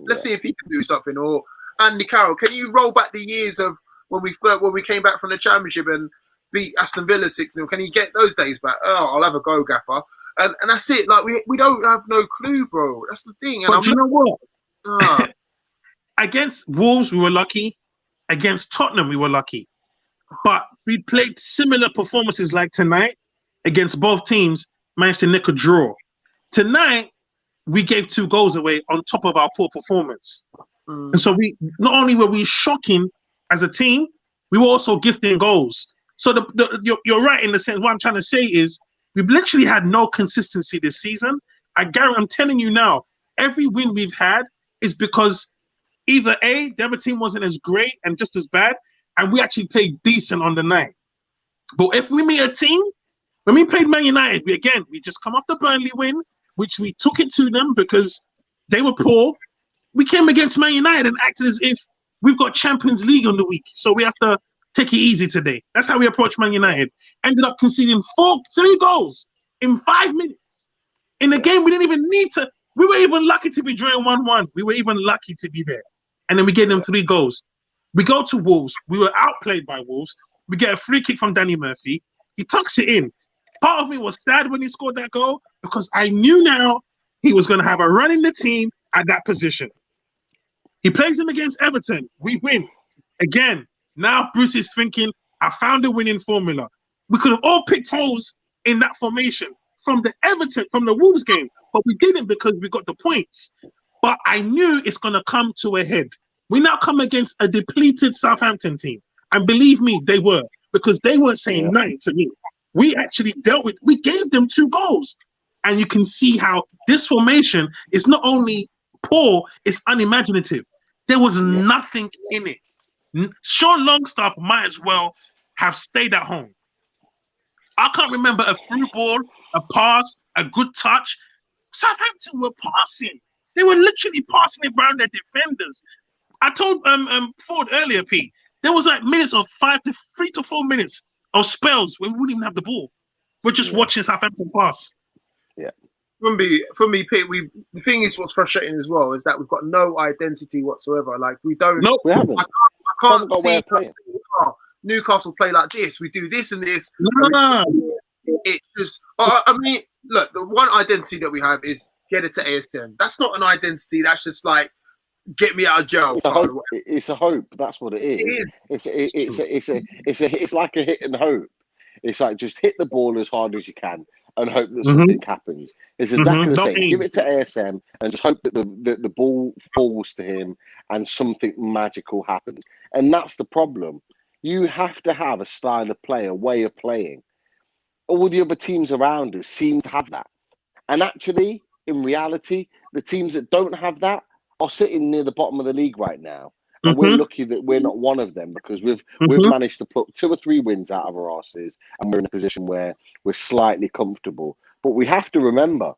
Let's see if he can do something. Or Andy Carroll. Can you roll back the years of when we came back from the Championship and beat Aston Villa 6-0? Can you get those days back? Oh, I'll have a go, Gaffer. And that's it. Like we don't have no clue, bro. That's the thing. And but you know what? Against Wolves, we were lucky. Against Tottenham, we were lucky. But we played similar performances like tonight against both teams, managed to nick a draw. Tonight, we gave 2 goals away on top of our poor performance. And so we not only were we shocking as a team, we were also gifting goals. So you're right in the sense. What I'm trying to say is we've literally had no consistency this season. I'm telling you now, every win we've had is because either A, the other team wasn't as great and just as bad, and we actually played decent on the night. But if we meet a team, when we played Man United, we just come off the Burnley win, which we took it to them because they were poor. We came against Man United and acted as if we've got Champions League on the week, so we have to take it easy today. That's how we approached Man United. Ended up conceding 3 goals in 5 minutes. In the game, we didn't even need to. We were even lucky to be drawing 1-1. We were even lucky to be there. And then we gave them 3 goals. We go to Wolves. We were outplayed by Wolves. We get a free kick from Danny Murphy. He tucks it in. Part of me was sad when he scored that goal because I knew now he was going to have a run in the team at that position. He plays him against Everton. We win. Again, now Bruce is thinking, I found a winning formula. We could have all picked holes in that formation from the Wolves game, but we didn't because we got the points. But I knew it's going to come to a head. We now come against a depleted Southampton team. And believe me, they were, because they weren't saying nothing to me. We actually we gave them 2 goals. And you can see how this formation is not only poor, it's unimaginative. There was nothing in it. Sean Longstaff might as well have stayed at home. I can't remember a through ball, a pass, a good touch. Southampton were passing. They were literally passing it around their defenders. I told Ford earlier, Pete, there was like minutes of 3 to 4 minutes of spells where we wouldn't even have the ball. We're just watching Southampton pass. Yeah. For me, Pete, the thing is what's frustrating as well is that we've got no identity whatsoever. Like we don't. No, we haven't. I can't see Newcastle play like this. We do this and this. No. It just. I mean, look. The one identity that we have is get it to ASM. That's not an identity. That's just like get me out of jail. It's a hope. That's what it is. It's like a hit and hope. It's like just hit the ball as hard as you can and hope that something happens. It's exactly the same. Give it to ASM and just hope that the ball falls to him and something magical happens. And that's the problem. You have to have a style of play, a way of playing. All the other teams around us seem to have that. And actually, in reality, the teams that don't have that are sitting near the bottom of the league right now. And we're lucky that we're not one of them because we've managed to put 2 or 3 wins out of our asses and we're in a position where we're slightly comfortable. But we have to remember,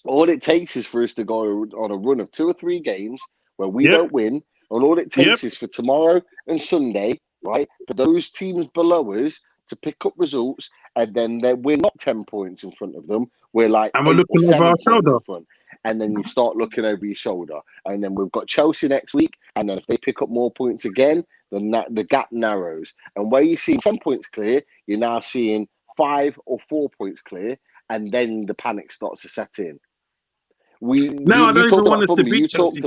all it takes is for us to go on a run of 2 or 3 games where we don't win, and all it takes is for tomorrow and Sunday, right, for those teams below us to pick up results, and then we're not 10 points in front of them. We're like And we're 8 or looking 7 over our points shoulder. in front. And then you start looking over your shoulder. And then we've got Chelsea next week. And then if they pick up more points again, then the gap narrows. And where you're seeing 10 points clear, you're now seeing 5 or 4 points clear. And then the panic starts to set in. I don't even want us to beat Chelsea.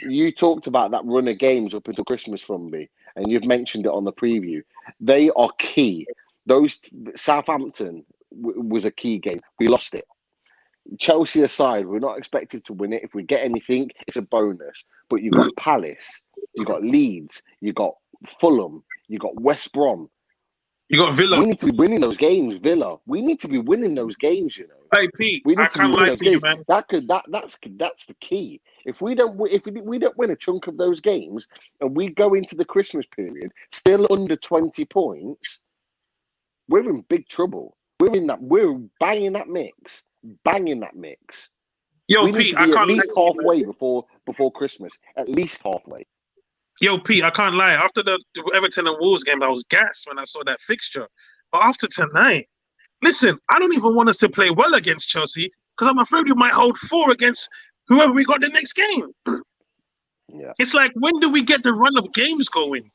You talked about that run of games up until Christmas from me, and you've mentioned it on the preview. They are key. Those Southampton was a key game. We lost it. Chelsea aside, we're not expected to win it. If we get anything, it's a bonus. But you got Palace, you got Leeds, you got Fulham, you got West Brom. You got Villa. We need to be winning those games, Villa. We need to be winning those games, you know. Hey Pete, we need I to can't be lie those to you, games. man. That's the key. If we don't win a chunk of those games, and we go into the Christmas period still under 20 points, we're in big trouble. We're banging that mix. Yo, we need Pete, to be I at can't least lie halfway before Christmas. At least halfway. Yo, Pete, I can't lie. After the Everton and Wolves game, I was gassed when I saw that fixture. But after tonight, listen, I don't even want us to play well against Chelsea because I'm afraid we might hold 4 against whoever we got the next game. Yeah. It's like, when do we get the run of games going?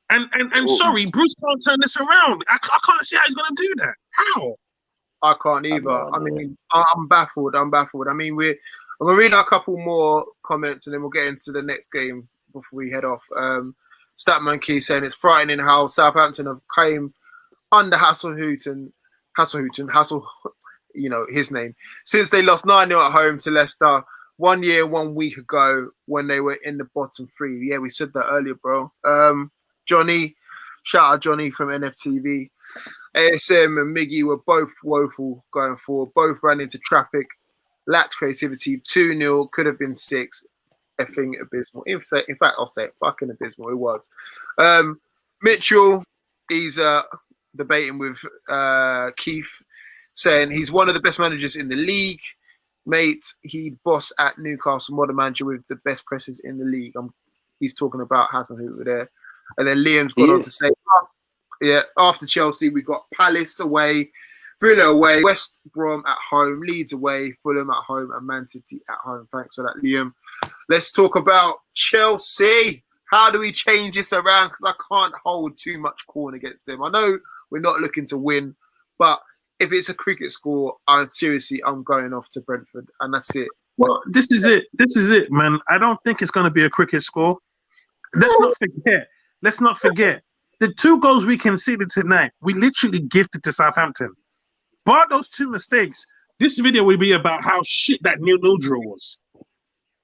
And sorry, Bruce can't turn this around. I can't see how he's going to do that. How? I can't either. I mean, I'm baffled. I mean, I'm going to read out a couple more comments and then we'll get into the next game before we head off. Statman Key saying it's frightening how Southampton have claimed under Hasselhütten, you know, his name, since they lost 9-0 at home to Leicester 1 year, 1 week ago when they were in the bottom 3. Yeah, we said that earlier, bro. Johnny, shout out Johnny from NFTV. ASM and Miggy were both woeful going forward. Both ran into traffic, lacked creativity. 2-0, could have been 6. Effing abysmal. In fact, I'll say it, fucking abysmal. It was. Mitchell, he's debating with Keith, saying he's one of the best managers in the league. Mate, he'd boss at Newcastle, modern manager with the best presses in the league. He's talking about Hasenhüttl there. And then Liam's gone on to say, after Chelsea, we got Palace away, Villa away, West Brom at home, Leeds away, Fulham at home, and Man City at home. Thanks for that, Liam. Let's talk about Chelsea. How do we change this around? Because I can't hold too much corn against them. I know we're not looking to win, but if it's a cricket score, I'm going off to Brentford, and that's it. Well, this is it, man. I don't think it's going to be a cricket score. Let's not forget. The 2 goals we conceded tonight, we literally gifted to Southampton. Bar those 2 mistakes, this video will be about how shit that 0-0 draw was.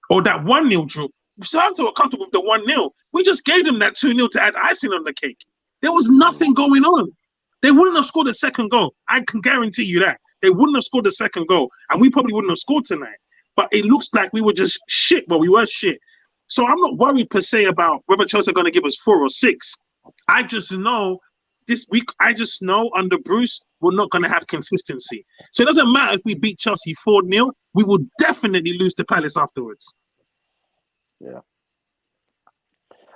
Or that 1-0 draw. Southampton were comfortable with the 1-0. We just gave them that 2-0 to add icing on the cake. There was nothing going on. They wouldn't have scored the second goal. I can guarantee you that. They wouldn't have scored the second goal. And we probably wouldn't have scored tonight. But it looks like we were just shit. Well, we were shit. So I'm not worried per se about whether Chelsea are going to give us 4 or 6. I just know this week, under Bruce, we're not going to have consistency. So it doesn't matter if we beat Chelsea 4-0, we will definitely lose to Palace afterwards. Yeah.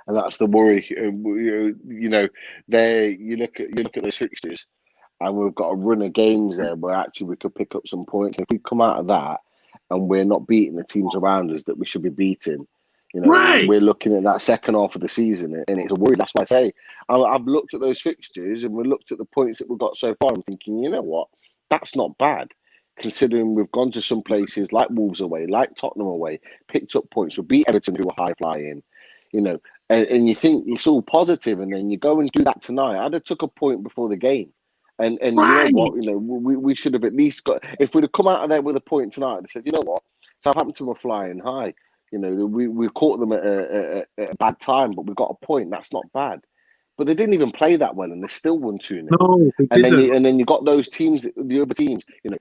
And that's the worry. You know, you look at those fixtures, and we've got a run of games there where actually we could pick up some points. If we come out of that and we're not beating the teams around us that we should be beating, you know, right. We're looking at that second half of the season, and it's a worry. That's why I say I've looked at those fixtures and we looked at the points that we've got so far. I'm thinking, you know what, that's not bad, considering we've gone to some places like Wolves away, like Tottenham away, picked up points. We beat Everton, who were high flying, you know, and you think it's all positive, and then you go and do that tonight. I'd have took a point before the game, and right. You know what, you know, we should have at least got. If we'd have come out of there with a point tonight, and said, you know what, Southampton were flying high. You know, we caught them at a bad time, but we got a point. That's not bad. But they didn't even play that well, and they still won 2-0. No, and then you got those teams, the other teams. You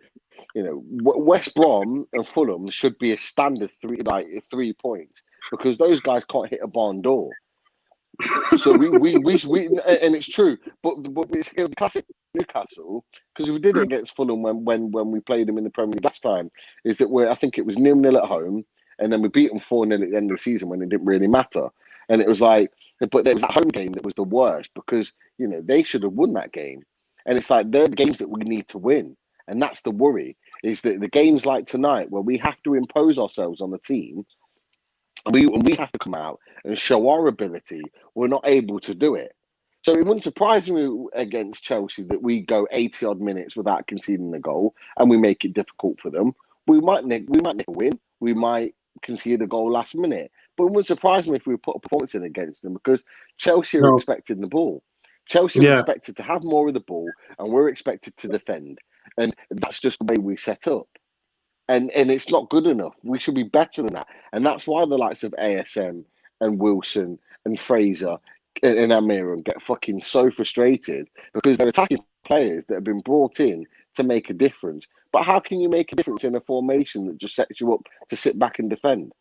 know, West Brom and Fulham should be a standard 3 points, because those guys can't hit a barn door. So we and it's true, but it's classic Newcastle, because we did it against Fulham when we played them in the Premier League last time. Is that I think it was 0-0 at home, and then we beat them 4-0 at the end of the season when it didn't really matter. And it was like, but there was that home game that was the worst, because they should have won that game. And it's like they're the games that we need to win, and that's the worry. Is that the games like tonight where we have to impose ourselves on the team. And we have to come out and show our ability. We're not able to do it. So it wouldn't surprise me against Chelsea that we go 80-odd minutes without conceding a goal, and we make it difficult for them. We might nick a win. We might concede a goal last minute. But it wouldn't surprise me if we put a performance in against them, because Chelsea are expecting the ball. Chelsea are expected to have more of the ball, and we're expected to defend. And that's just the way we set up. And it's not good enough. We should be better than that. And that's why the likes of ASM and Wilson and Fraser and Amiram get fucking so frustrated, because they're attacking players that have been brought in to make a difference. But how can you make a difference in a formation that just sets you up to sit back and defend?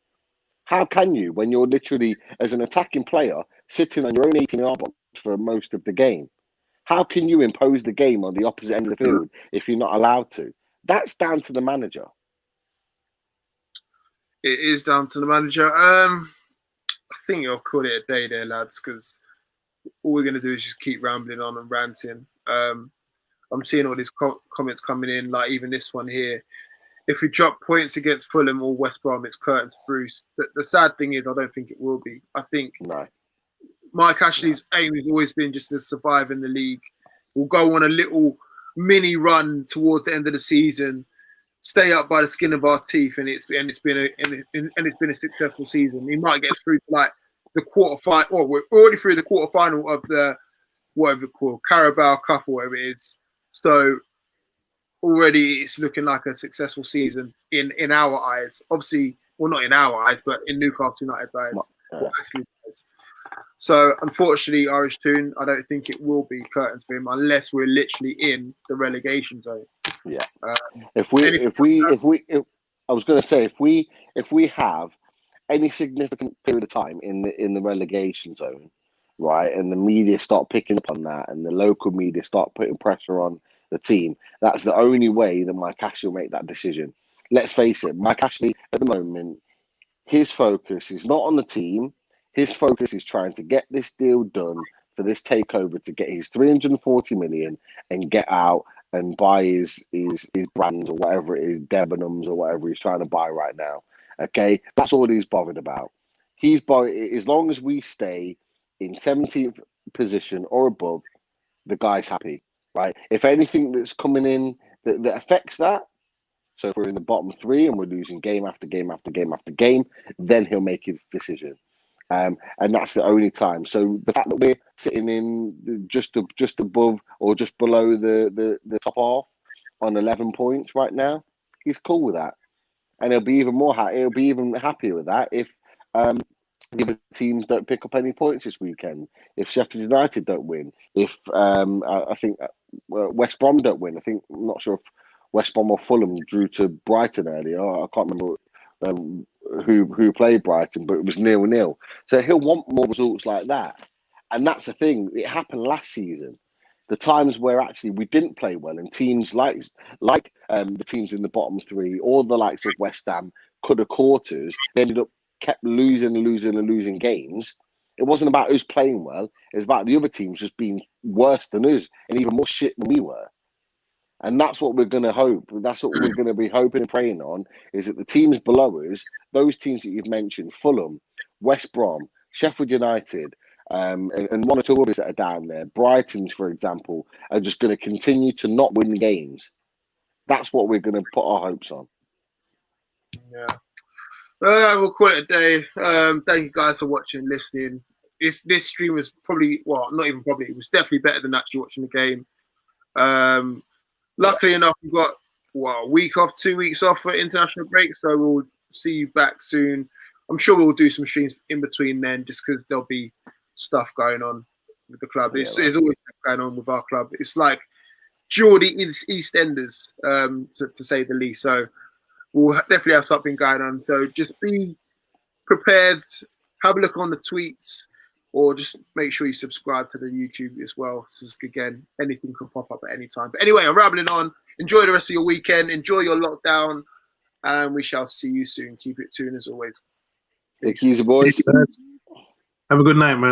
How can you, when you're literally, as an attacking player, sitting on your own 18-yard box for most of the game? How can you impose the game on the opposite end of the field if you're not allowed to? That's down to the manager. It is down to the manager. I think you'll call it a day there, lads, because all we're going to do is just keep rambling on and ranting. I'm seeing all these comments coming in, like even this one here. If we drop points against Fulham or West Brom, it's curtains Bruce. The sad thing is, I don't think it will be. I think Mike Ashley's aim has always been just to survive in the league. We'll go on a little mini run towards the end of the season, stay up by the skin of our teeth, and it's been a successful season. He might get through to like the quarterfinal. Well, we're already through the quarterfinal of the whatever it's called, Carabao Cup or whatever it is. So already it's looking like a successful season in our eyes. Obviously, well, not in our eyes, but in Newcastle United's eyes. So unfortunately, Irish Toon, I don't think it will be curtains for him unless we're literally in the relegation zone. Yeah. If I was going to say, if we have any significant period of time in the relegation zone, right, and the media start picking up on that, and the local media start putting pressure on the team, that's the only way that Mike Ashley will make that decision. Let's face it, Mike Ashley at the moment, his focus is not on the team. His focus is trying to get this deal done for this takeover, to get his 340 million and get out and buy his brands or whatever it is, Debenhams or whatever he's trying to buy right now. Okay, that's all he's bothered about. He's as long as we stay in 17th position or above, the guy's happy, right? If anything that's coming in that affects that, so if we're in the bottom three and we're losing game after game after game after game, then he'll make his decision. And that's the only time. So the fact that we're sitting in just above or just below the top half on 11 points right now, he's cool with that, and he'll be even more happy. He'll be even happier with that if the other teams don't pick up any points this weekend. If Sheffield United don't win, if I think West Brom don't win. I'm not sure if West Brom or Fulham drew to Brighton earlier. I can't remember who played Brighton, but it was 0-0. So he'll want more results like that. And that's the thing. It happened last season. The times where actually we didn't play well, and teams like the teams in the bottom three, or the likes of West Ham, could have quarters, they ended up kept losing games. It wasn't about us playing well. It was about the other teams just being worse than us and even more shit than we were. And that's what we're going to hope. That's what we're going to be hoping and praying on, is that the teams below us, those teams that you've mentioned, Fulham, West Brom, Sheffield United, and one or two others that are down there, Brighton, for example, are just going to continue to not win games. That's what we're going to put our hopes on. Yeah. We'll call it a day. Thank you guys for watching, listening. This stream was probably, well, not even probably, it was definitely better than actually watching the game. Luckily enough, we've got a week off, 2 weeks off for international break, so we'll see you back soon. I'm sure we'll do some streams in between then, just because there'll be stuff going on with the club. There's always stuff going on with our club. It's like Geordie EastEnders, to say the least. So we'll definitely have something going on. So just be prepared. Have a look on the tweets. or just make sure you subscribe to the YouTube as well. So again, anything can pop up at any time. But anyway, I'm rambling on. Enjoy the rest of your weekend. Enjoy your lockdown. And we shall see you soon. Keep it tuned as always. Take it easy, boys. Have a good night, man.